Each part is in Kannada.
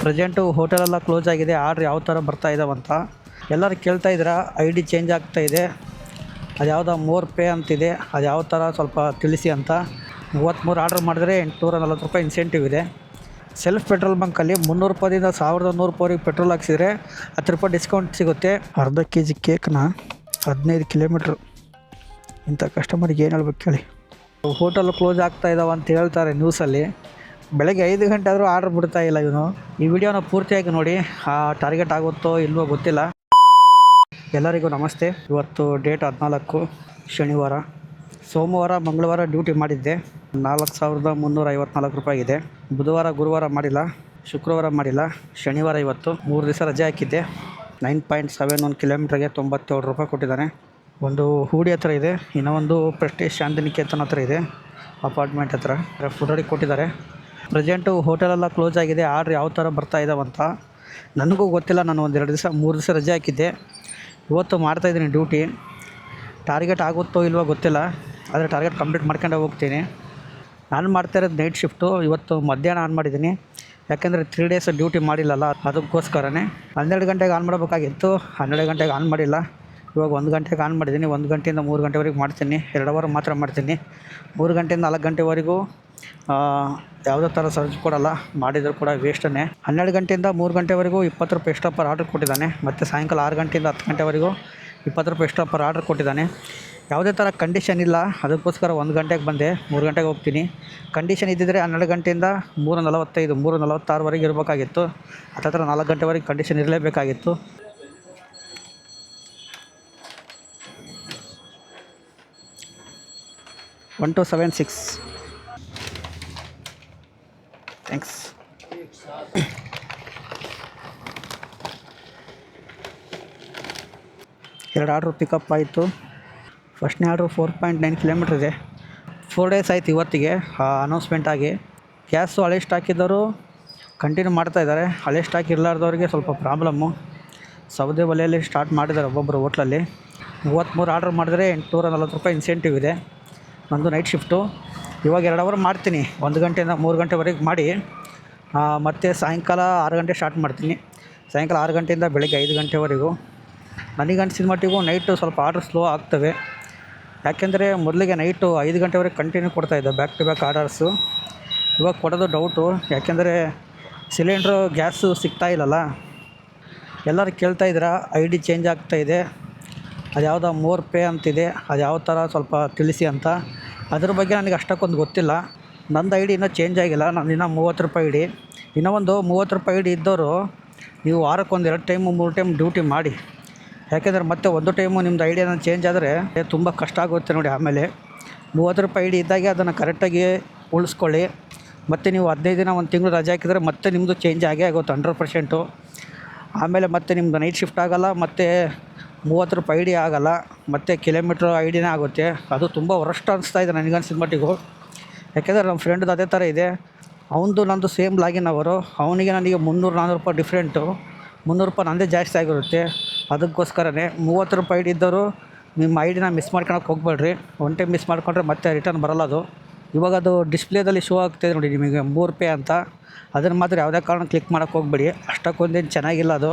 ಪ್ರೆಸೆಂಟು ಹೋಟೆಲೆಲ್ಲ ಕ್ಲೋಸ್ ಆಗಿದೆ. ಆರ್ಡ್ರ್ ಯಾವ ಥರ ಬರ್ತಾ ಇದ್ದಾವಂತ ಎಲ್ಲರೂ ಕೇಳ್ತಾ ಇದ್ದೀರಾ. ID ಚೇಂಜ್ ಆಗ್ತಾ ಇದೆ, ಅದು ಯಾವುದೋ ಮೋರ್ ಪೇ ಅಂತಿದೆ, ಅದು ಯಾವ ಥರ ಸ್ವಲ್ಪ ತಿಳಿಸಿ ಅಂತ. 33 ಆರ್ಡ್ರ್ ಮಾಡಿದ್ರೆ ₹840 ಇನ್ಸೆಂಟಿವ್ ಇದೆ. ಸೆಲ್ಫ್ ಪೆಟ್ರೋಲ್ ಬಂಕಲ್ಲಿ ₹300ದಿಂದ ₹1100 ಪೆಟ್ರೋಲ್ ಹಾಕ್ಸಿದ್ರೆ ₹10 ಡಿಸ್ಕೌಂಟ್ ಸಿಗುತ್ತೆ. ಅರ್ಧ kg ಕೇಕ್ನ 15 ಕಿಲೋಮೀಟ್ರ್. ಇಂಥ ಕಸ್ಟಮರಿಗೆ ಏನು ಹೇಳ್ಬೇಕು ಕೇಳಿ. ಹೋಟೆಲ್ ಕ್ಲೋಸ್ ಆಗ್ತಾ ಇದ್ದಾವೆ ಅಂತ ಹೇಳ್ತಾರೆ ನ್ಯೂಸಲ್ಲಿ. ಬೆಳಗ್ಗೆ 5 ಗಂಟೆ ಆದರೂ ಆರ್ಡ್ರ್ ಬಿಡ್ತಾ ಇಲ್ಲ ಇವನು. ಈ ವಿಡಿಯೋನ ಪೂರ್ತಿಯಾಗಿ ನೋಡಿ, ಟಾರ್ಗೆಟ್ ಆಗುತ್ತೋ ಇಲ್ವೋ ಗೊತ್ತಿಲ್ಲ. ಎಲ್ಲರಿಗೂ ನಮಸ್ತೆ. ಇವತ್ತು ಡೇಟ್ 14 ಶನಿವಾರ. ಸೋಮವಾರ ಮಂಗಳವಾರ ಡ್ಯೂಟಿ ಮಾಡಿದ್ದೆ. ₹4,354 ಇದೆ. ಬುಧವಾರ ಗುರುವಾರ ಮಾಡಿಲ್ಲ, ಶುಕ್ರವಾರ ಮಾಡಿಲ್ಲ, ಶನಿವಾರ ಇವತ್ತು 3 ದಿವಸ ರಜೆ ಹಾಕಿದ್ದೆ. 9.71 ಕಿಲೋಮೀಟ್ರಿಗೆ ₹97 ಕೊಟ್ಟಿದ್ದಾನೆ. ಒಂದು ಹೂಡಿ ಹತ್ರ ಇದೆ, ಇನ್ನೂ ಒಂದು ಪ್ರೆಸ್ಟೀಜ್ ಶಾಂತಿನಿಕೇತನ ಹತ್ರ ಇದೆ, ಅಪಾರ್ಟ್ಮೆಂಟ್ ಹತ್ರ. ಫುಡ್ ಅಡಿ ಕೊಟ್ಟಿದ್ದಾರೆ. ಪ್ರೆಸೆಂಟು ಹೋಟೆಲೆಲ್ಲ ಕ್ಲೋಸ್ ಆಗಿದೆ. ಆರ್ಡ್ರ್ ಯಾವ ಥರ ಬರ್ತಾ ಇದ್ದಾವಂತ ನನಗೂ ಗೊತ್ತಿಲ್ಲ. ನಾನು 3 ದಿವಸ ರಜೆ ಹಾಕಿದ್ದೆ. ಇವತ್ತು ಮಾಡ್ತಾಯಿದ್ದೀನಿ ಡ್ಯೂಟಿ. ಟಾರ್ಗೆಟ್ ಆಗುತ್ತೋ ಇಲ್ವೋ ಗೊತ್ತಿಲ್ಲ, ಆದರೆ ಟಾರ್ಗೆಟ್ ಕಂಪ್ಲೀಟ್ ಮಾಡ್ಕೊಂಡೇ ಹೋಗ್ತೀನಿ. ನಾನು ಮಾಡ್ತಾ ಇರೋದು ನೈಟ್ ಶಿಫ್ಟು. ಇವತ್ತು ಮಧ್ಯಾಹ್ನ ಆನ್ ಮಾಡಿದ್ದೀನಿ, ಯಾಕೆಂದರೆ 3 ಡೇಸ್ ಡ್ಯೂಟಿ ಮಾಡಿಲ್ಲಲ್ಲ, ಅದಕ್ಕೋಸ್ಕರನೇ. 12 ಗಂಟೆಗೆ ಆನ್ ಮಾಡಬೇಕಾಗಿತ್ತು, 12 ಗಂಟೆಗೆ ಆನ್ ಮಾಡಿಲ್ಲ. ಇವಾಗ 1 ಗಂಟೆಗೆ ಆನ್ ಮಾಡಿದ್ದೀನಿ. 1 ಗಂಟೆಯಿಂದ 3 ಗಂಟೆವರೆಗೆ ಮಾಡ್ತೀನಿ. 2 ಅವರ್ ಮಾತ್ರ ಮಾಡ್ತೀನಿ. 3 ಗಂಟೆಯಿಂದ 4 ಗಂಟೆವರೆಗೂ ಯಾವುದೇ ಥರ ಸರ್ಜ್ ಕೊಡಲ್ಲ, ಮಾಡಿದರೂ ಕೂಡ ವೇಸ್ಟನ್ನೇ. 12 ಗಂಟೆಯಿಂದ 3 ಗಂಟೆವರೆಗೂ ₹20 ಎಕ್ಸ್ಟ್ರಾ ಪರ್ ಆರ್ಡ್ರ್ ಕೊಟ್ಟಿದ್ದಾನೆ. ಮತ್ತು ಸಾಯಂಕಾಲ 6 ಗಂಟೆಯಿಂದ 10 ಗಂಟೆವರೆಗೂ ₹20 ಎಕ್ಸ್ಟ್ರಾ ಪರ್ ಆರ್ಡ್ರ್ ಕೊಟ್ಟಿದ್ದಾನೆ. ಯಾವುದೇ ಥರ ಕಂಡೀಷನ್ ಇಲ್ಲ, ಅದಕ್ಕೋಸ್ಕರ 1 ಗಂಟೆಗೆ ಬಂದೆ. 3 ಗಂಟೆಗೆ ಹೋಗ್ತೀನಿ. ಕಂಡೀಷನ್ ಇದ್ದಿದ್ದರೆ 12 ಗಂಟೆಯಿಂದ 3:45, 3:46ವರೆಗೆ ಇರಬೇಕಾಗಿತ್ತು. ಹತ್ತಿರ 4 ಗಂಟೆವರೆಗೆ ಕಂಡೀಷನ್ ಇರಲೇಬೇಕಾಗಿತ್ತು. $1276. ಥ್ಯಾಂಕ್ಸ್. ಎರಡು ಆರ್ಡ್ರು ಪಿಕಪ್ ಆಯಿತು. ಫಸ್ಟ್ನೇ ಆರ್ಡ್ರು 4.9 ಕಿಲೋಮೀಟ್ರ್ ಇದೆ. 4 ಡೇಸ್ ಆಯಿತು ಇವತ್ತಿಗೆ ಅನೌನ್ಸ್ಮೆಂಟ್ ಆಗಿ. ಗ್ಯಾಸು ಹಳೆ ಸ್ಟಾಕ್ ಇದ್ದವರು ಕಂಟಿನ್ಯೂ ಮಾಡ್ತಾಯಿದ್ದಾರೆ. ಹಳೆ ಸ್ಟಾಕ್ ಇರಲಾರ್ದವ್ರಿಗೆ ಸ್ವಲ್ಪ ಪ್ರಾಬ್ಲಮ್ಮು. ಸೌದೆ ಒಲೆಯಲ್ಲಿ ಸ್ಟಾರ್ಟ್ ಮಾಡಿದ್ದಾರೆ ಒಬ್ಬೊಬ್ಬರು ಹೋಟ್ಲಲ್ಲಿ. 33 ಆರ್ಡ್ರ್ ಮಾಡಿದ್ರೆ ₹840 ಇನ್ಸೆಂಟಿವ್ ಇದೆ. ನಂದು ನೈಟ್ ಶಿಫ್ಟು. ಇವಾಗ 2 ಅವರ್ ಮಾಡ್ತೀನಿ. 1 ಗಂಟೆಯಿಂದ 3 ಗಂಟೆವರೆಗೆ ಮಾಡಿ ಮತ್ತು ಸಾಯಂಕಾಲ 6 ಗಂಟೆ ಸ್ಟಾರ್ಟ್ ಮಾಡ್ತೀನಿ. ಸಾಯಂಕಾಲ 6 ಗಂಟೆಯಿಂದ ಬೆಳಗ್ಗೆ 5 ಗಂಟೆವರೆಗೂ. ನನಗೆ ಅನಿಸಿದ ಮಟ್ಟಿಗೂ ನೈಟು ಸ್ವಲ್ಪ ಆರ್ಡ್ರ್ ಸ್ಲೋ ಆಗ್ತವೆ. ಯಾಕೆಂದರೆ ಮೊದಲಿಗೆ ನೈಟು 5 ಗಂಟೆವರೆಗೆ ಕಂಟಿನ್ಯೂ ಕೊಡ್ತಾಯಿದ್ದೆ, ಬ್ಯಾಕ್ ಟು ಬ್ಯಾಕ್ ಆರ್ಡರ್ಸು. ಇವಾಗ ಕೊಡೋದು ಡೌಟು, ಯಾಕೆಂದರೆ ಸಿಲಿಂಡ್ರು ಗ್ಯಾಸು ಸಿಗ್ತಾ ಇಲ್ಲಲ್ಲ. ಎಲ್ಲರೂ ಕೇಳ್ತಾ ಇದ್ದೀರಾ. ID ಚೇಂಜ್ ಆಗ್ತಾಯಿದೆ, ಅದು ಯಾವುದೋ ಮೋರ್ ಪೇ ಅಂತಿದೆ, ಅದು ಯಾವ ಥರ ಸ್ವಲ್ಪ ತಿಳಿಸಿ ಅಂತ. ಅದ್ರ ಬಗ್ಗೆ ನನಗೆ ಅಷ್ಟಕ್ಕೊಂದು ಗೊತ್ತಿಲ್ಲ. ನಂದು ID ಇನ್ನೂ ಚೇಂಜ್ ಆಗಿಲ್ಲ. ನಾನು ಇನ್ನೂ ₹30 ID. ಇನ್ನೂ ಒಂದು ₹30 ID ಇದ್ದವರು ನೀವು ವಾರಕ್ಕೊಂದು 2 ಟೈಮು 3 ಟೈಮ್ ಡ್ಯೂಟಿ ಮಾಡಿ. ಯಾಕೆಂದರೆ ಮತ್ತೆ ಒಂದು ಟೈಮು ನಿಮ್ಮದು ID ಏನಾದ್ರು ಚೇಂಜ್ ಆದರೆ ತುಂಬ ಕಷ್ಟ ಆಗುತ್ತೆ ನೋಡಿ. ಆಮೇಲೆ ₹30 ID ಇದ್ದಾಗೆ ಅದನ್ನು ಕರೆಕ್ಟಾಗಿ ಉಳಿಸ್ಕೊಳ್ಳಿ. ಮತ್ತು ನೀವು 15 ದಿನ 1 ತಿಂಗಳು ರಜೆ ಹಾಕಿದರೆ ಮತ್ತೆ ನಿಮ್ಮದು ಚೇಂಜ್ ಆಗೇ ಆಗುತ್ತೆ 100%. ಆಮೇಲೆ ಮತ್ತೆ ನಿಮ್ಮದು ನೈಟ್ ಶಿಫ್ಟ್ ಆಗೋಲ್ಲ, ಮತ್ತು ₹30 ID ಆಗೋಲ್ಲ, ಮತ್ತು ಕಿಲೋಮೀಟ್ರ್ ಐಡಿನೇ ಆಗುತ್ತೆ. ಅದು ತುಂಬ ವರಸ್ಟ್ ಅನಿಸ್ತಾ ಇದೆ ನನಗನ್ಸಿದ ಮಟ್ಟಿಗೂ. ಯಾಕೆಂದರೆ ನಮ್ಮ ಫ್ರೆಂಡ್ದು ಅದೇ ಥರ ಇದೆ. ಅವನದು ನಂದು ಸೇಮ್ ಲಾಗಿನ್ ಅವರು. ಅವನಿಗೆ ನನಗೆ ₹300-400 ಡಿಫ್ರೆಂಟು. ₹300 ನಂದೇ ಜಾಸ್ತಿ ಆಗಿರುತ್ತೆ. ಅದಕ್ಕೋಸ್ಕರನೇ ₹30 ID ಇದ್ದವರು ನಿಮ್ಮ ಐಡಿನ ಮಿಸ್ ಮಾಡ್ಕೊಳಕ್ಕೆ ಹೋಗ್ಬೇಡ್ರಿ. 1 ಟೈಮ್ ಮಿಸ್ ಮಾಡ್ಕೊಂಡ್ರೆ ಮತ್ತೆ ರಿಟರ್ನ್ ಬರೋಲ್ಲ ಅದು. ಇವಾಗ ಅದು ಡಿಸ್ಪ್ಲೇದಲ್ಲಿ ಶೋ ಆಗ್ತಾಯಿದೆ ನೋಡಿ ನಿಮಗೆ ಮೋರ್ ಪೇ ಅಂತ. ಅದನ್ನು ಮಾತ್ರ ಯಾವುದೇ ಕಾರಣ ಕ್ಲಿಕ್ ಮಾಡೋಕ್ಕೆ ಹೋಗ್ಬೇಡಿ. ಅಷ್ಟಕ್ಕೊಂದೇನು ಚೆನ್ನಾಗಿಲ್ಲ ಅದು.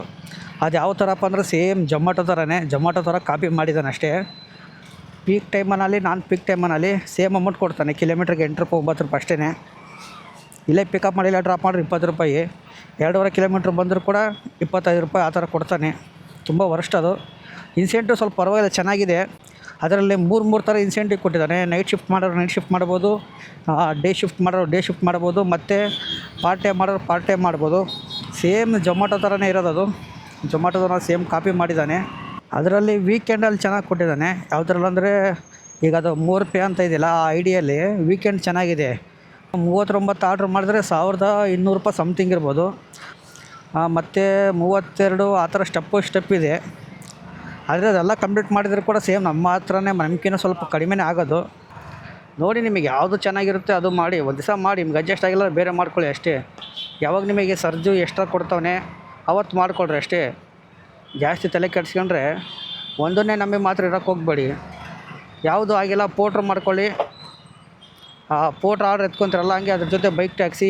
ಅದು ಯಾವ ಥರಪ್ಪ ಅಂದರೆ ಸೇಮ್ ಜೊಮ್ಯಾಟೊ ಥರನೇ. ಜೊಮ್ಯಾಟೊ ಥರ ಕಾಪಿ ಮಾಡಿದ್ದಾನೆ ಅಷ್ಟೇ. ಪೀಕ್ ಟೈಮನಲ್ಲಿ ನಾನ್ ಪೀಕ್ ಟೈಮಲ್ಲಿ ಸೇಮ್ ಅಮೌಂಟ್ ಕೊಡ್ತಾನೆ. ಕಿಲೋಮೀಟ್ರಿಗೆ ₹8, ₹9 ಅಷ್ಟೇ. ಇಲ್ಲೇ ಪಿಕಪ್ ಮಾಡಿಲ್ಲ ಡ್ರಾಪ್ ಮಾಡಿದ್ರೆ ₹20. 2.5 ಕಿಲೋಮೀಟ್ರ್ ಬಂದರೂ ಕೂಡ ₹25 ಆ ಥರ ಕೊಡ್ತಾನೆ. ತುಂಬ ವರಸ್ಟ್ ಅದು. ಇನ್ಸೆಂಟಿವ್ ಸ್ವಲ್ಪ ಪರವಾಗಿಲ್ಲ, ಚೆನ್ನಾಗಿದೆ. ಅದರಲ್ಲಿ 3 ಥರ ಇನ್ಸೆಂಟಿವ್ ಕೊಟ್ಟಿದ್ದಾನೆ. ನೈಟ್ ಶಿಫ್ಟ್ ಮಾಡೋರು ನೈಟ್ ಶಿಫ್ಟ್ ಮಾಡ್ಬೋದು, ಡೇ ಶಿಫ್ಟ್ ಮಾಡೋರು ಡೇ ಶಿಫ್ಟ್ ಮಾಡ್ಬೋದು, ಮತ್ತು ಪಾರ್ಟ್ ಟೈಮ್ ಮಾಡೋರು ಪಾರ್ಟ್ ಟೈಮ್ ಮಾಡ್ಬೋದು. ಸೇಮ್ ಜೊಮ್ಯಾಟೊ ಥರನೇ ಇರೋದು ಅದು. ಜೊಮ್ಯಾಟೊದನ್ನ ಸೇಮ್ ಕಾಪಿ ಮಾಡಿದ್ದಾನೆ. ಅದರಲ್ಲಿ ವೀಕೆಂಡಲ್ಲಿ ಚೆನ್ನಾಗಿ ಕೊಟ್ಟಿದ್ದಾನೆ. ಯಾವುದ್ರಲ್ಲಿ ಅಂದರೆ ಈಗ ಅದು ಮೋರ್ ಪೇ ಅಂತ ಇದೆಯಲ್ಲ, ಆ ಐಡಿಯಲ್ಲಿ ವೀಕೆಂಡ್ ಚೆನ್ನಾಗಿದೆ. 39 ಆರ್ಡ್ರ್ ಮಾಡಿದ್ರೆ ₹1,200 ಸಮಥಿಂಗ್ ಇರ್ಬೋದು. ಮತ್ತು 32 ಆ ಥರ ಸ್ಟೆಪ್ ಇದೆ. ಆದರೆ ಅದೆಲ್ಲ ಕಂಪ್ಲೀಟ್ ಮಾಡಿದರೆ ಕೂಡ ಸೇಮ್ ನಮ್ಮ ಹತ್ರನೇ, ನಮಗಿನ್ನ ಸ್ವಲ್ಪ ಕಡಿಮೆನೇ ಆಗೋದು. ನೋಡಿ ನಿಮಗೆ ಯಾವುದು ಚೆನ್ನಾಗಿರುತ್ತೆ ಅದು ಮಾಡಿ. ಒಂದು ದಿವಸ ಮಾಡಿ, ನಿಮ್ಗೆ ಅಡ್ಜಸ್ಟ್ ಆಗಿಲ್ಲ ಬೇರೆ ಮಾಡ್ಕೊಳ್ಳಿ ಅಷ್ಟೇ. ಯಾವಾಗ ನಿಮಗೆ ಸರ್ಜು ಎಕ್ಸ್ಟ್ರಾ ಕೊಡ್ತಾವನೆ ಅವತ್ತು ಮಾಡಿಕೊಡ್ರಿ ಅಷ್ಟೇ. ಜಾಸ್ತಿ ತಲೆ ಕೆಡಿಸ್ಕೊಂಡ್ರೆ ಒಂದನ್ನೇ ನಮಗೆ ಮಾತ್ರ ಇರೋಕ್ಕೆ ಹೋಗಬೇಡಿ. ಯಾವುದು ಆಗಿಲ್ಲ ಪೋಟ್ರ್ ಮಾಡ್ಕೊಳ್ಳಿ. ಪೋಟ್ರ್ ಆರ್ಡ್ರ್ ಎತ್ಕೊತಾರಲ್ಲ ಹಂಗೆ ಅದ್ರ ಜೊತೆ ಬೈಕ್ ಟ್ಯಾಕ್ಸಿ,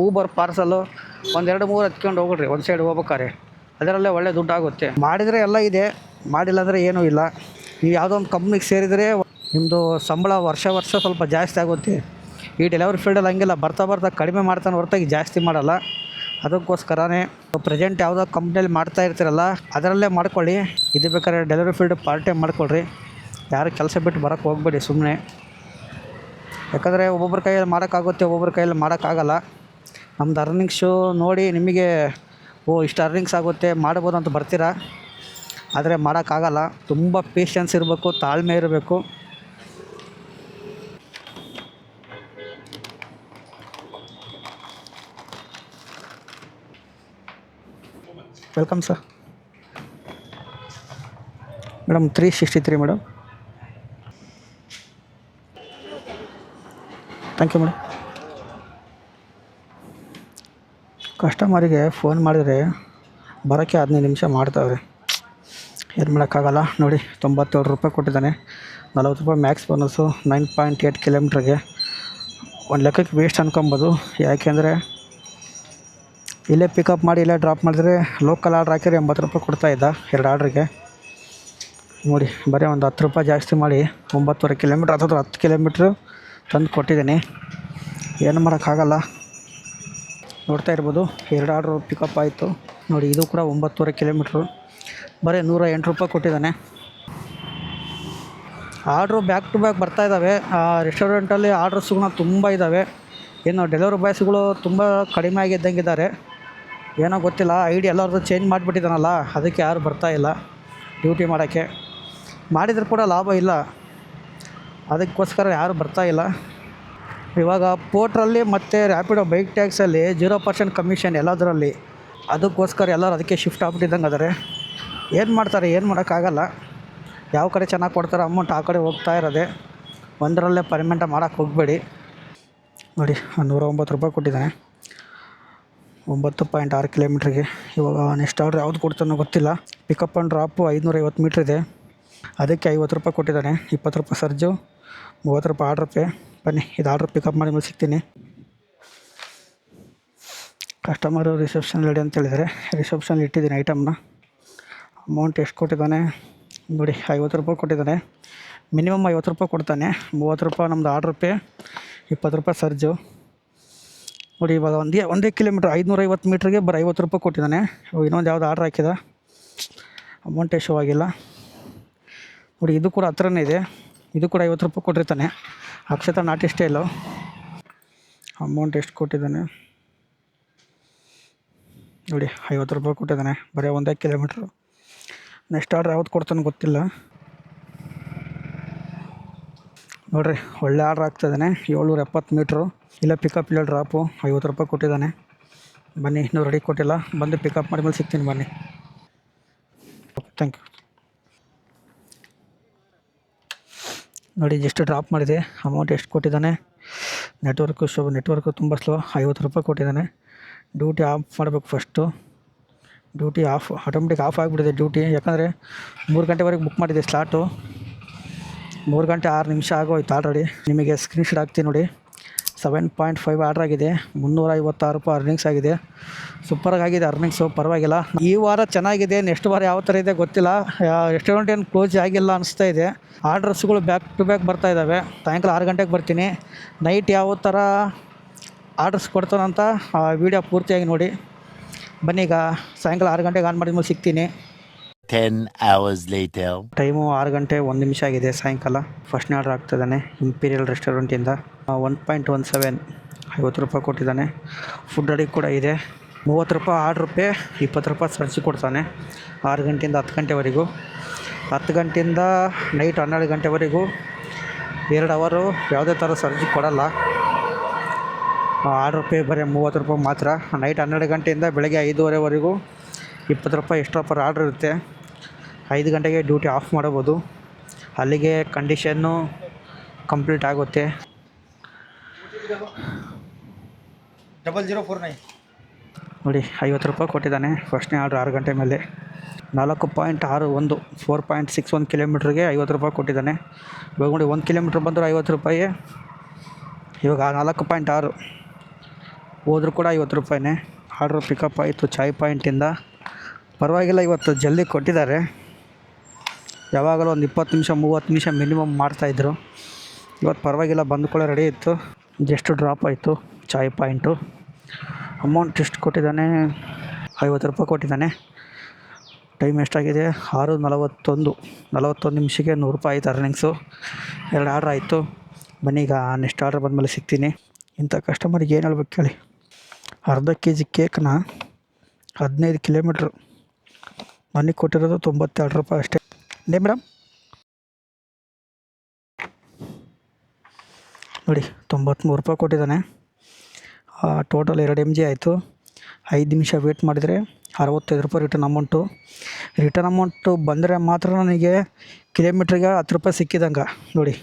ಊಬರ್ ಪಾರ್ಸಲು ಒಂದು 2-3 ಹತ್ಕೊಂಡು ಹೋಗ್ರಿ ಒಂದು ಸೈಡ್ ಹೋಗ್ಬೇಕಾರೆ, ಅದರಲ್ಲೇ ಒಳ್ಳೆ ದುಡ್ಡು ಆಗುತ್ತೆ. ಮಾಡಿದರೆ ಎಲ್ಲ ಇದೆ, ಮಾಡಿಲ್ಲ ಅಂದರೆ ಏನೂ ಇಲ್ಲ. ನೀವು ಯಾವುದೋ ಒಂದು ಕಂಪ್ನಿಗೆ ಸೇರಿದರೆ ನಿಮ್ಮದು ಸಂಬಳ ವರ್ಷ ಸ್ವಲ್ಪ ಜಾಸ್ತಿ ಆಗುತ್ತೆ. ಈ ಡೆಲಿವರಿ ಫೀಲ್ಡಲ್ಲಿ ಹಂಗಿಲ್ಲ, ಬರ್ತಾ ಕಡಿಮೆ ಮಾಡ್ತಾನೆ ಹೊರತಾಗಿ ಜಾಸ್ತಿ ಮಾಡಲ್ಲ. ಅದಕ್ಕೋಸ್ಕರನೇ ಪ್ರೆಸೆಂಟ್ ಯಾವುದೋ ಕಂಪ್ನಿಯಲ್ಲಿ ಮಾಡ್ತಾ ಇರ್ತೀರಲ್ಲ ಅದರಲ್ಲೇ ಮಾಡ್ಕೊಳ್ಳಿ. ಇದು ಬೇಕಾದ್ರೆ ಡೆಲಿವರಿ ಫೀಲ್ಡ್ ಪಾರ್ಟ್ ಟೈಮ್ ಮಾಡ್ಕೊಳ್ರಿ. ಯಾರು ಕೆಲಸ ಬಿಟ್ಟು ಬರೋಕ್ಕೆ ಹೋಗಬೇಡಿ ಸುಮ್ಮನೆ. ಯಾಕಂದರೆ ಒಬ್ಬೊಬ್ಬರ ಕೈಯಲ್ಲಿ ಮಾಡೋಕ್ಕಾಗುತ್ತೆ, ಒಬ್ಬೊಬ್ಬರ ಕೈಯಲ್ಲಿ ಮಾಡೋಕ್ಕಾಗಲ್ಲ. ನಮ್ಮದು ಅರ್ನಿಂಗ್ಸು ನೋಡಿ ನಿಮಗೆ ಇಷ್ಟು ಅರ್ನಿಂಗ್ಸ್ ಆಗುತ್ತೆ ಮಾಡ್ಬೋದು ಅಂತ ಬರ್ತೀರಾ, ಆದರೆ ಮಾಡೋಕ್ಕಾಗಲ್ಲ. ತುಂಬ ಪೇಷನ್ಸ್ ಇರಬೇಕು, ತಾಳ್ಮೆ ಇರಬೇಕು. Welcome sir. Madam 363 madam. Thank you madam. ಕಸ್ಟಮರಿಗೆ ಫೋನ್ ಮಾಡಿದರೆ ಬರೋಕ್ಕೆ 15 ನಿಮಿಷ ಮಾಡ್ತಾವ್ರೆ, ಏನು ಮಾಡೋಕ್ಕಾಗಲ್ಲ. ನೋಡಿ 97 ರೂಪಾಯಿ ಕೊಟ್ಟಿದ್ದಾನೆ. 40 ರೂಪಾಯಿ ಮ್ಯಾಕ್ಸ್ ಬೋನಸ್ಸು. 9.8 ಕಿಲೋಮೀಟ್ರಿಗೆ ಒಂದು ಲೆಕ್ಕಕ್ಕೆ ವೇಸ್ಟ್ ಅನ್ಕೊಬೋದು. ಯಾಕೆಂದರೆ ಇಲ್ಲೇ ಪಿಕಪ್ ಮಾಡಿ ಇಲ್ಲೇ ಡ್ರಾಪ್ ಮಾಡಿದ್ರೆ ಲೋಕಲ್ ಆರ್ಡ್ರ್ ಹಾಕಿದ್ರೆ 80 ರೂಪಾಯಿ ಕೊಡ್ತಾಯಿದ್ದ 2 ಆರ್ಡ್ರಿಗೆ. ನೋಡಿ ಬರೀ ಒಂದು 10 ರೂಪಾಯಿ ಜಾಸ್ತಿ ಮಾಡಿ 9.5 ಕಿಲೋಮೀಟ್ರ್ ಅಥವಾ 10 ಕಿಲೋಮೀಟ್ರು ತಂದು ಕೊಟ್ಟಿದ್ದೀನಿ. ಏನು ಮಾಡೋಕ್ಕಾಗಲ್ಲ. ನೋಡ್ತಾ ಇರ್ಬೋದು 2 ಆರ್ಡ್ರು ಪಿಕಪ್ ಆಯಿತು. ನೋಡಿ ಇದು ಕೂಡ 9.5 ಕಿಲೋಮೀಟ್ರು, ಬರೀ 108 ರೂಪಾಯಿ ಕೊಟ್ಟಿದ್ದಾನೆ. ಆರ್ಡ್ರು ಬ್ಯಾಕ್ ಟು ಬ್ಯಾಕ್ ಬರ್ತಾ ಇದ್ದಾವೆ. ರೆಸ್ಟೋರೆಂಟಲ್ಲಿ ಆರ್ಡ್ರಸ್ಗಳು ತುಂಬ ಇದ್ದಾವೆ. ಏನು ಡೆಲಿವರಿ ಬಾಯ್ಸ್ಗಳು ತುಂಬ ಕಡಿಮೆ ಆಗಿದ್ದಂಗಿದ್ದಾರೆ. ಏನೋ ಗೊತ್ತಿಲ್ಲ, ಐಡಿ ಎಲ್ಲರದ್ದು ಚೇಂಜ್ ಮಾಡಿಬಿಟ್ಟಿದ್ದಾನಲ್ಲ, ಅದಕ್ಕೆ ಯಾರು ಬರ್ತಾಯಿಲ್ಲ ಡ್ಯೂಟಿ ಮಾಡೋಕ್ಕೆ. ಮಾಡಿದರೂ ಕೂಡ ಲಾಭ ಇಲ್ಲ, ಅದಕ್ಕೋಸ್ಕರ ಯಾರು ಬರ್ತಾಯಿಲ್ಲ. ಇವಾಗ ಪೋರ್ಟ್ರಲ್ಲಿ ಮತ್ತು ರ್ಯಾಪಿಡೋ ಬೈಕ್ ಟ್ಯಾಕ್ಸಲ್ಲಿ 0% ಕಮಿಷನ್ ಎಲ್ಲದರಲ್ಲಿ. ಅದಕ್ಕೋಸ್ಕರ ಎಲ್ಲರೂ ಅದಕ್ಕೆ ಶಿಫ್ಟ್ ಆಗ್ಬಿಟ್ಟಿದ್ದಂಗೆ ಅದಾರೆ. ಏನು ಮಾಡ್ತಾರೆ, ಏನು ಮಾಡೋಕ್ಕಾಗಲ್ಲ. ಯಾವ ಕಡೆ ಚೆನ್ನಾಗಿ ಕೊಡ್ತಾರೆ ಅಮೌಂಟ್ ಆ ಕಡೆ ಹೋಗ್ತಾ ಇರೋದೆ. ಒಂದರಲ್ಲೇ ಪರ್ಮನೆಂಟ್ ಮಾಡೋಕ್ಕೆ ಹೋಗಬೇಡಿ. ನೋಡಿ 109 ರೂಪಾಯಿ ಕೊಟ್ಟಿದ್ದಾನೆ 9.6 ಕಿಲೋಮೀಟ್ರಿಗೆ. ಇವಾಗ ನೆಕ್ಸ್ಟ್ ಆರ್ಡ್ರ್ ಯಾವ್ದು ಕೊಡ್ತಾನೋ ಗೊತ್ತಿಲ್ಲ. ಪಿಕಪ್ ಆ್ಯಂಡ್ ಡ್ರಾಪು 550 ಮೀಟ್ರ್ ಇದೆ, ಅದಕ್ಕೆ 50 ರೂಪಾಯಿ ಕೊಟ್ಟಿದ್ದಾನೆ. 20 ರೂಪಾಯಿ ಸರ್ಜು, 30 ರೂಪಾಯಿ ಆರ್ಡ್ರ್ ಪೇ. ಬನ್ನಿ ಇದು ಆರ್ಡ್ರ್ ಪಿಕಪ್ ಮಾಡಿ ಮೇಲೆ ಸಿಗ್ತೀನಿ. ಕಸ್ಟಮರು ರಿಸೆಪ್ಷನ್ ರೆಡಿ ಅಂತ ಹೇಳಿದರೆ ರಿಸೆಪ್ಷನಲ್ಲಿ ಇಟ್ಟಿದ್ದೀನಿ ಐಟಮ್ನ. ಅಮೌಂಟ್ ಎಷ್ಟು ಕೊಟ್ಟಿದ್ದಾನೆ ನೋಡಿ, 50 ರೂಪಾಯಿ ಕೊಟ್ಟಿದ್ದಾನೆ. ಮಿನಿಮಮ್ 50 ರೂಪಾಯಿ ಕೊಡ್ತಾನೆ. 30 ರೂಪಾಯಿ ನಮ್ಮದು ಆರ್ಡ್ರ್ ಪೇ, 20 ರೂಪಾಯಿ ಸರ್ಜು. ನೋಡಿ ಇವಾಗ ಒಂದೇ ಕಿಲೋಮೀಟ್ರ್ 550 ಮೀಟ್ರಿಗೆ ಬರೀ 50 ರೂಪಾಯಿ ಕೊಟ್ಟಿದ್ದಾನೆ. ಇನ್ನೊಂದು ಯಾವುದು ಆರ್ಡ್ರ್ ಹಾಕಿದ, ಅಮೌಂಟೇ ಶೋ ಆಗಿಲ್ಲ. ನೋಡಿ ಇದು ಕೂಡ ಹತ್ರನೇ ಇದೆ, ಇದು ಕೂಡ 50 ರೂಪಾಯಿ ಕೊಟ್ಟಿರ್ತಾನೆ. ಅಕ್ಷತ ನಾಟಿ ಸ್ಟೈಲು. ಅಮೌಂಟ್ ಎಷ್ಟು ಕೊಟ್ಟಿದ್ದಾನೆ ನೋಡಿ, 50 ರೂಪಾಯಿ ಕೊಟ್ಟಿದ್ದಾನೆ ಬರೀ ಒಂದೇ ಕಿಲೋಮೀಟ್ರು. ನೆಕ್ಸ್ಟ್ ಆರ್ಡ್ರ್ ಯಾವ್ದು ಕೊಡ್ತಾನೆ ಗೊತ್ತಿಲ್ಲ. ನೋಡಿರಿ ಒಳ್ಳೆ ಆರ್ಡ್ರ್ ಆಗ್ತಾಯಿದ್ದಾನೆ. 770 ಮೀಟ್ರು, ಇಲ್ಲ ಪಿಕಪ್ ಇಲ್ಲ ಡ್ರಾಪು. 50 ರೂಪಾಯಿ ಕೊಟ್ಟಿದ್ದಾನೆ. ಬನ್ನಿ, ಇನ್ನೂ ರೆಡಿ ಕೊಟ್ಟಿಲ್ಲ, ಬಂದು ಪಿಕಪ್ ಮಾಡಿ ಮೇಲೆ ಸಿಗ್ತೀನಿ ಬನ್ನಿ. Thank you. ನೋಡಿ ಜಸ್ಟ್ ಡ್ರಾಪ್ ಮಾಡಿದೆ. ಅಮೌಂಟ್ ಎಷ್ಟು ಕೊಟ್ಟಿದ್ದಾನೆ, ನೆಟ್ವರ್ಕು ತುಂಬ ಸ್ಲೋ. 50 ರೂಪಾಯಿ ಕೊಟ್ಟಿದ್ದಾನೆ. ಡ್ಯೂಟಿ ಆಫ್ ಮಾಡಬೇಕು ಫಸ್ಟು. ಡ್ಯೂಟಿ ಆಟೋಮೆಟಿಕ್ ಆಫ್ ಆಗಿಬಿಟ್ಟಿದೆ ಡ್ಯೂಟಿ. ಯಾಕಂದರೆ 3 ಗಂಟೆವರೆಗೆ ಬುಕ್ ಮಾಡಿದೆ ಸ್ಲಾಟು. 3 ಗಂಟೆ 6 ನಿಮಿಷ ಆಗೋಯ್ತು ಆಲ್ರೆಡಿ. ನಿಮಗೆ ಸ್ಕ್ರೀನ್ಶಾಟ್ ಹಾಕ್ತೀನಿ ನೋಡಿ. 7.5 ಆರ್ಡ್ರ್ ಆಗಿದೆ, 356 ರೂಪಾಯಿ ಅರ್ನಿಂಗ್ಸ್ ಆಗಿದೆ. ಸೂಪರಾಗಿದೆ ಅರ್ನಿಂಗ್ಸು, ಪರವಾಗಿಲ್ಲ. ಈ ವಾರ ಚೆನ್ನಾಗಿದೆ. ನೆಕ್ಸ್ಟ್ ವಾರ ಯಾವ ಥರ ಇದೆ ಗೊತ್ತಿಲ್ಲ. ರೆಸ್ಟೋರೆಂಟ್ ಏನು ಕ್ಲೋಸ್ ಆಗಿಲ್ಲ ಅನಿಸ್ತಾ ಇದೆ. ಆರ್ಡ್ರಸ್ಗಳು ಬ್ಯಾಕ್ ಟು ಬ್ಯಾಕ್ ಬರ್ತಾ ಇದ್ದಾವೆ. ಸಾಯಂಕಾಲ 6 ಗಂಟೆಗೆ ಬರ್ತೀನಿ. ನೈಟ್ ಯಾವ ಥರ ಆರ್ಡ್ರಸ್ ಕೊಡ್ತಾನಂತ ವೀಡಿಯೋ ಪೂರ್ತಿಯಾಗಿ ನೋಡಿ. ಬನ್ನಿ, ಈಗ ಸಾಯಂಕಾಲ 6 ಗಂಟೆಗೆ ಆನ್ ಮಾಡಿದ್ಮೇಲೆ ಸಿಗ್ತೀನಿ. 10 hours later. ಟೈಮು 6 ಗಂಟೆ 1 ನಿಮಿಷ ಆಗಿದೆ ಸಾಯಂಕಾಲ. ಫಸ್ಟ್ನೇ ಆರ್ಡ್ರ್ ಆಗ್ತಿದ್ದಾನೆ ಇಂಪೀರಿಯಲ್ ರೆಸ್ಟೋರೆಂಟಿಂದ. 1.17 50 ರೂಪಾಯಿ ಕೊಟ್ಟಿದ್ದಾನೆ. ಫುಡ್ ರೆಡಿ ಕೂಡ ಇದೆ. 30 ರೂಪಾಯಿ ಆರ್ಡ್ರ್ ಪೇ, 20 ರೂಪಾಯಿ ಸರ್ಚ್ ಕೊಡ್ತಾನೆ. 6 ಗಂಟೆಯಿಂದ 10 ಗಂಟೆವರೆಗೂ. 10 ಗಂಟೆಯಿಂದ ನೈಟ್ 12 ಗಂಟೆವರೆಗೂ 2 ಅವರು ಯಾವುದೇ ಥರ ಸರ್ಜಿ ಕೊಡಲ್ಲ. ಆರ್ಡ್ರ್ ಪೇ ಬರೀ 30 ರೂಪಾಯಿ ಮಾತ್ರ. ನೈಟ್ 12 ಗಂಟೆಯಿಂದ ಬೆಳಗ್ಗೆ 5:30ವರೆಗೂ 20 ರೂಪಾಯಿ ಎಕ್ಸ್ಟ್ರಾ ಪರ್ ಆರ್ಡ್ರ್ ಇರುತ್ತೆ. 5 ಗಂಟೆಗೆ ಡ್ಯೂಟಿ ಆಫ್ ಮಾಡಬೋದು. ಅಲ್ಲಿಗೆ ಕಂಡೀಷನ್ನು ಕಂಪ್ಲೀಟ್ ಆಗುತ್ತೆ. 0049 ನೋಡಿ 50 ರೂಪಾಯಿ ಕೊಟ್ಟಿದ್ದಾನೆ. ಫಸ್ಟ್ನೇ ಆರ್ಡ್ರ್ 6 ಗಂಟೆ ಮೇಲೆ. 4.61 4.61 ಕಿಲೋಮೀಟ್ರಿಗೆ 50 ರೂಪಾಯಿ ಕೊಟ್ಟಿದ್ದಾನೆ. ಇವಾಗ ನೋಡಿ 1 ಕಿಲೋಮೀಟ್ರ್ ಬಂದರೂ 50 ರೂಪಾಯಿ. ಇವಾಗ 4.6 ಹೋದರೂ ಕೂಡ 50 ರೂಪಾಯಿನೇ. ಆರ್ಡ್ರ್ ಪಿಕಪ್ ಆಯಿತು ಚಾಯ್ ಪಾಯಿಂಟಿಂದ. ಪರವಾಗಿಲ್ಲ, ಇವತ್ತು ಜಲ್ದಿ ಕೊಟ್ಟಿದ್ದಾರೆ. ಯಾವಾಗಲೂ ಒಂದು 20 ನಿಮಿಷ 30 ನಿಮಿಷ ಮಿನಿಮಮ್ ಮಾಡ್ತಾಯಿದ್ರು. ಇವತ್ತು ಪರವಾಗಿಲ್ಲ, ಬಂದುಕೊಳ್ಳೋ ರೆಡಿ ಇತ್ತು. ಜಸ್ಟ್ ಡ್ರಾಪ್ ಆಯಿತು ಚಾಯ್ ಪಾಯಿಂಟು. ಅಮೌಂಟ್ ಎಷ್ಟು ಕೊಟ್ಟಿದ್ದಾನೆ? 50 ರೂಪಾಯಿ ಕೊಟ್ಟಿದ್ದಾನೆ. ಟೈಮ್ ಎಷ್ಟಾಗಿದೆ? 6:41 ನಿಮಿಷಕ್ಕೆ 100 ರೂಪಾಯಿ ಆಯಿತು ಅರ್ನಿಂಗ್ಸು. 2 ಆರ್ಡ್ರ್ ಆಯಿತು. ಬನ್ನಿ ಈಗ ನೆಕ್ಸ್ಟ್ ಆರ್ಡ್ರ್ ಬಂದಮೇಲೆ ಸಿಗ್ತೀನಿ. ಇಂಥ ಕಸ್ಟಮರಿಗೆ ಏನು ಹೇಳ್ಬೇಕು ಕೇಳಿ. ಅರ್ಧ kg ಕೇಕ್ನ 15 ಕಿಲೋಮೀಟ್ರು ನನಗೆ ಕೊಟ್ಟಿರೋದು 92 ರೂಪಾಯಿ ಅಷ್ಟೇ. ಮೇಡಮ್ ನೋಡಿ, 93 ರೂಪಾಯಿ ಕೊಟ್ಟಿದ್ದಾನೆ. ಟೋಟಲ್ 2 mg ಆಯಿತು. 5 ನಿಮಿಷ ವೇಟ್ ಮಾಡಿದರೆ 65 ರೂಪಾಯಿ ರಿಟರ್ನ್ ಅಮೌಂಟು. ರಿಟರ್ನ್ ಅಮೌಂಟು ಬಂದರೆ ಮಾತ್ರ ನನಗೆ ಕಿಲೋಮೀಟ್ರಿಗೆ 10 ರೂಪಾಯಿ ಸಿಕ್ಕಿದಂಗೆ. ನೋಡಿ,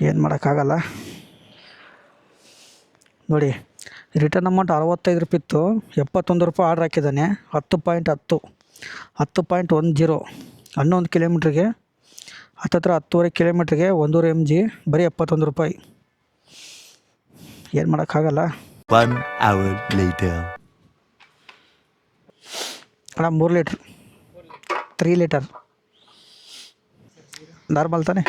ಏನು ಮಾಡೋಕ್ಕಾಗಲ್ಲ. ನೋಡಿ, ರಿಟರ್ನ್ ಅಮೌಂಟ್ 65 ರೂಪಾಯಿ ಇತ್ತು. 71 ರೂಪಾಯಿ ಆರ್ಡ್ರ್ ಹಾಕಿದ್ದಾನೆ. 10.10 10.10 11 ಕಿಲೋಮೀಟ್ರಿಗೆ ಹತ್ತತ್ರ 10.5 ಕಿಲೋಮೀಟ್ರಿಗೆ 1.5 mg ಬರೀ 71 ರೂಪಾಯಿ. ಏನು ಮಾಡೋಕ್ಕಾಗಲ್ಲ. 1 hour later. ಅಣ್ಣ 3 ಲೀಟ್ರ್ 3 ಲೀಟರ್ ನಾರ್ಮಲ್ ತಾನೆ?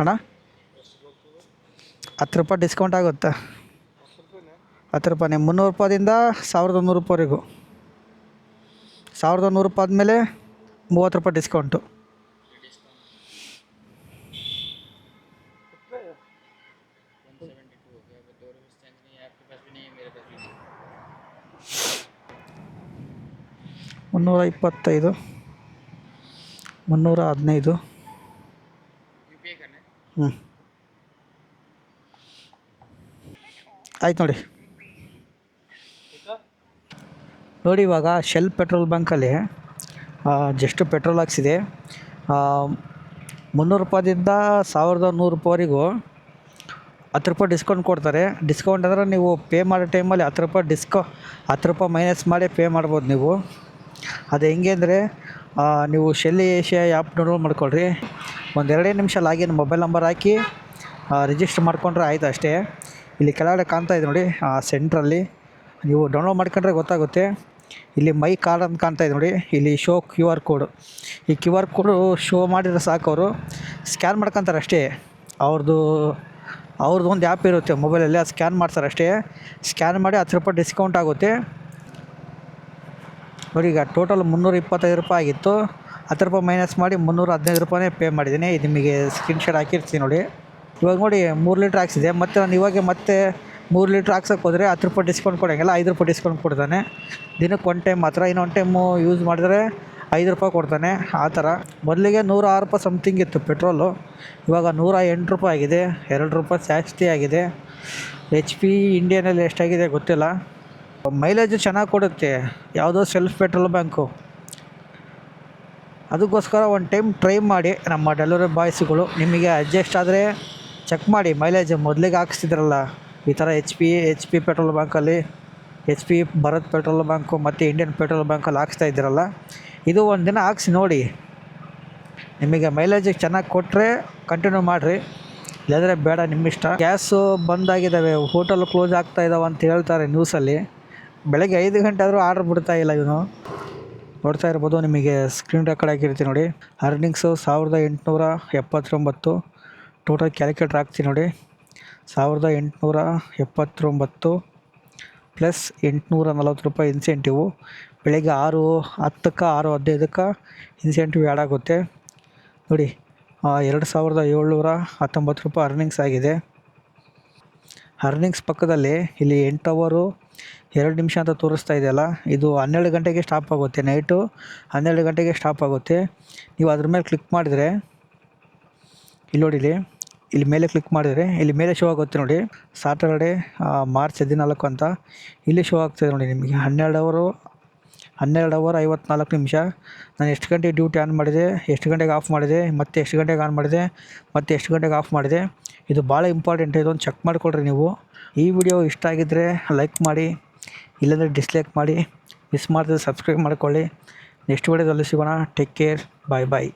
ಅಣ್ಣ 10 ರೂಪಾಯಿ ಡಿಸ್ಕೌಂಟ್ ಆಗುತ್ತಾ? 10 ರೂಪಾಯಿ 300 ರೂಪಾಯಿಂದ 1100 ರೂಪಾಯಿವರೆಗೂ. 1100 ರೂಪಾಯಿ ಆದಮೇಲೆ 30 ರೂಪಾಯಿ ಡಿಸ್ಕೌಂಟು. $325 $315. ಆಯ್ತು ನೋಡಿ ಇವಾಗ ಶೆಲ್ ಪೆಟ್ರೋಲ್ ಬಂಕಲ್ಲಿ ಜಸ್ಟ್ ಪೆಟ್ರೋಲ್ ಹಾಕ್ಸಿದೆ. 300 ರೂಪಾಯಿಂದ 1100 ರೂಪಾಯಿವರೆಗೂ 10 ರೂಪಾಯಿ ಡಿಸ್ಕೌಂಟ್ ಕೊಡ್ತಾರೆ. ಡಿಸ್ಕೌಂಟ್ ಅಂದರೆ ನೀವು ಪೇ ಮಾಡೋ ಟೈಮಲ್ಲಿ 10 ರೂಪಾಯಿ 10 ರೂಪಾಯಿ ಮೈನಸ್ ಮಾಡಿ ಪೇ ಮಾಡ್ಬೋದು ನೀವು. ಅದು ಹೆಂಗೆ ಅಂದರೆ, ನೀವು ಶೆಲ್ ಏಷ್ಯಾ ಆ್ಯಪ್ ಡೌನ್ಲೋಡ್ ಮಾಡ್ಕೊಳ್ರಿ. ಒಂದು 2 ನಿಮಿಷ ಲಾಗಿನ್ ಮೊಬೈಲ್ ನಂಬರ್ ಹಾಕಿ ರಿಜಿಸ್ಟರ್ ಮಾಡ್ಕೊಂಡ್ರೆ ಆಯಿತು ಅಷ್ಟೇ. ಇಲ್ಲಿ ಕೆಳಗಡೆ ಕಾಣ್ತಾಯಿದೆ ನೋಡಿ, ಸೆಂಟ್ರಲ್ಲಿ ನೀವು ಡೌನ್ಲೋಡ್ ಮಾಡ್ಕೊಂಡ್ರೆ ಗೊತ್ತಾಗುತ್ತೆ. ಇಲ್ಲಿ ಮೈ ಕಾರ್ಡ್ ಅಂತ ಕಾಣ್ತಾಯಿದೆ ನೋಡಿ, ಇಲ್ಲಿ ಶೋ QR ಕೋಡು. ಈ QR ಕೋಡು ಶೋ ಮಾಡಿದರೆ ಸಾಕು, ಅವರು ಸ್ಕ್ಯಾನ್ ಮಾಡ್ಕೊತಾರೆ ಅಷ್ಟೇ. ಅವ್ರದ್ದು ಒಂದು ಆ್ಯಪ್ ಇರುತ್ತೆ ಮೊಬೈಲಲ್ಲಿ, ಅದು ಸ್ಕ್ಯಾನ್ ಮಾಡ್ತಾರೆ ಅಷ್ಟೇ. ಸ್ಕ್ಯಾನ್ ಮಾಡಿ 10 ರೂಪಾಯಿ ಡಿಸ್ಕೌಂಟ್ ಆಗುತ್ತೆ ನೋಡಿ. ಈಗ ಟೋಟಲ್ 325 ರೂಪಾಯಿ ಆಗಿತ್ತು. 10 ರೂಪಾಯಿ ಮೈನಸ್ ಮಾಡಿ 315 ರೂಪಾಯಿನೇ ಪೇ ಮಾಡಿದ್ದೀನಿ. ಇದು ನಿಮಗೆ ಸ್ಕ್ರೀನ್ಶಾಟ್ ಹಾಕಿರ್ತೀನಿ ನೋಡಿ. ಇವಾಗ ನೋಡಿ 3 ಲೀಟ್ರ್ ಹಾಕ್ಸಿದೆ. ಮತ್ತು ನಾನು ಇವಾಗ ಮತ್ತೆ 3 ಲೀಟ್ರ್ ಹಾಕ್ಸೋಕೆ ಹೋದರೆ 10 ರೂಪಾಯಿ ಡಿಸ್ಕೌಂಟ್ ಕೊಡೋಂಗಿಲ್ಲ, 5 ರೂಪಾಯಿ ಡಿಸ್ಕೌಂಟ್ ಕೊಡ್ತಾನೆ. ದಿನಕ್ಕೆ 1 ಟೈಮ್ ಮಾತ್ರ. ಇನ್ನೊಂದು ಟೈಮು ಯೂಸ್ ಮಾಡಿದ್ರೆ 5 ರೂಪಾಯಿ ಕೊಡ್ತಾನೆ. ಆ ಥರ. ಮೊದಲಿಗೆ 106 ರೂಪಾಯಿ ಸಮಥಿಂಗ್ ಇತ್ತು ಪೆಟ್ರೋಲು, ಇವಾಗ 108 ರೂಪಾಯಿ ಆಗಿದೆ. 2 ರೂಪಾಯಿ ಜಾಸ್ತಿ ಆಗಿದೆ. HP ಇಂಡಿಯನಲ್ಲಿ ಎಷ್ಟಾಗಿದೆ ಗೊತ್ತಿಲ್ಲ. ಮೈಲೇಜು ಚೆನ್ನಾಗಿ ಕೊಡುತ್ತೆ ಯಾವುದೋ ಸೆಲ್ಫ್ ಪೆಟ್ರೋಲ್ ಬ್ಯಾಂಕು. ಅದಕ್ಕೋಸ್ಕರ ಒಂದು ಟೈಮ್ ಟ್ರೈ ಮಾಡಿ ನಮ್ಮ ಡೆಲಿವರಿ ಬಾಯ್ಸ್ಗಳು. ನಿಮಗೆ ಅಡ್ಜಸ್ಟ್ ಆದರೆ ಚೆಕ್ ಮಾಡಿ ಮೈಲೇಜ್. ಮೊದಲಿಗೆ ಹಾಕ್ಸ್ತಿದ್ರಲ್ಲ ಈ ಥರ HP ಪೆಟ್ರೋಲ್ ಬ್ಯಾಂಕಲ್ಲಿ, HP ಭಾರತ್ ಪೆಟ್ರೋಲ್ ಬ್ಯಾಂಕು ಮತ್ತು ಇಂಡಿಯನ್ ಪೆಟ್ರೋಲ್ ಬ್ಯಾಂಕಲ್ಲಿ ಹಾಕ್ಸ್ತಾ ಇದ್ದೀರಲ್ಲ, ಇದು ಒಂದು ದಿನ ಹಾಕ್ಸಿ ನೋಡಿ. ನಿಮಗೆ ಮೈಲೇಜಿಗೆ ಚೆನ್ನಾಗಿ ಕೊಟ್ಟರೆ ಕಂಟಿನ್ಯೂ ಮಾಡಿರಿ, ಇಲ್ಲಾಂದರೆ ಬೇಡ, ನಿಮ್ಮಿಷ್ಟ. ಗ್ಯಾಸು ಬಂದಾಗಿದ್ದಾವೆ, ಹೋಟೆಲ್ ಕ್ಲೋಸ್ ಆಗ್ತಾಯಿದ್ದಾವೆ ಅಂತ ಹೇಳ್ತಾರೆ ನ್ಯೂಸಲ್ಲಿ. ಬೆಳಗ್ಗೆ 5 ಗಂಟೆ ಆದರೂ ಆರ್ಡ್ರ್ ಬಿಡ್ತಾಯಿಲ್ಲ ಇವನು. ನೋಡ್ತಾ ಇರ್ಬೋದು, ನಿಮಗೆ ಸ್ಕ್ರೀನ್ ರೆಕಾರ್ಡ್ ಆಗಿರ್ತೀನಿ ನೋಡಿ. ಅರ್ನಿಂಗ್ಸು 1879. ಟೋಟಲ್ ಕ್ಯಾಲ್ಕುಲೇಟರ್ ಹಾಕ್ತೀನಿ ನೋಡಿ. 1879 ಪ್ಲಸ್ 840 ರೂಪಾಯಿ ಇನ್ಸೆಂಟಿವು. ಬೆಳಗ್ಗೆ 6:10ಕ್ಕೆ 6:15ಕ್ಕೆ ಇನ್ಸೆಂಟಿವ್ ಆ್ಯಡ್ ಆಗುತ್ತೆ ನೋಡಿ. 2719 ರೂಪಾಯಿ ಅರ್ನಿಂಗ್ಸ್ ಆಗಿದೆ. ಅರ್ನಿಂಗ್ಸ್ ಪಕ್ಕದಲ್ಲಿ ಇಲ್ಲಿ 8 ಅವರು 2 ನಿಮಿಷ ಅಂತ ತೋರಿಸ್ತಾ ಇದೆಯಲ್ಲ, ಇದು 12 ಗಂಟೆಗೆ ಸ್ಟಾಪ್ ಆಗುತ್ತೆ. ನೈಟು 12 ಗಂಟೆಗೆ ಸ್ಟಾಪ್ ಆಗುತ್ತೆ. ನೀವು ಅದ್ರ ಮೇಲೆ ಕ್ಲಿಕ್ ಮಾಡಿದರೆ ಇಲ್ಲಿ ನೋಡಿ, ಇಲ್ಲಿ ಇಲ್ಲಿ ಮೇಲೆ ಕ್ಲಿಕ್ ಮಾಡಿದರೆ ಇಲ್ಲಿ ಮೇಲೆ ಶೋ ಆಗುತ್ತೆ ನೋಡಿ, ಸಾಟರ್ಡೆ ಮಾರ್ಚ್ 14 ಅಂತ ಇಲ್ಲಿ ಶೋ ಆಗ್ತಾಯಿದೆ ನೋಡಿ ನಿಮಗೆ 12 ಅವರ್ 54 ನಿಮಿಷ. ನಾನು ಎಷ್ಟು ಗಂಟೆಗೆ ಡ್ಯೂಟಿ ಆನ್ ಮಾಡಿದೆ, ಎಷ್ಟು ಗಂಟೆಗೆ ಆಫ್ ಮಾಡಿದೆ, ಮತ್ತು ಎಷ್ಟು ಗಂಟೆಗೆ ಆನ್ ಮಾಡಿದೆ, ಮತ್ತು ಎಷ್ಟು ಗಂಟೆಗೆ ಆಫ್ ಮಾಡಿದೆ. ಇದು ಭಾಳ ಇಂಪಾರ್ಟೆಂಟ್, ಇದೊಂದು ಚೆಕ್ ಮಾಡಿಕೊಡ್ರಿ ನೀವು. ಈ ವಿಡಿಯೋ ಇಷ್ಟ ಆಗಿದ್ದರೆ ಲೈಕ್ ಮಾಡಿ, ಇಲ್ಲಾಂದರೆ ಡಿಸ್ಲೈಕ್ ಮಾಡಿ, ಮಿಸ್ ಮಾಡಿದ್ರೆ ಸಬ್ಸ್ಕ್ರೈಬ್ ಮಾಡ್ಕೊಳ್ಳಿ. ನೆಕ್ಸ್ಟ್ ವಿಡಿಯೋದಲ್ಲಿ ಸಿಗೋಣ. ಟೇಕ್ ಕೇರ್, ಬಾಯ್ ಬಾಯ್.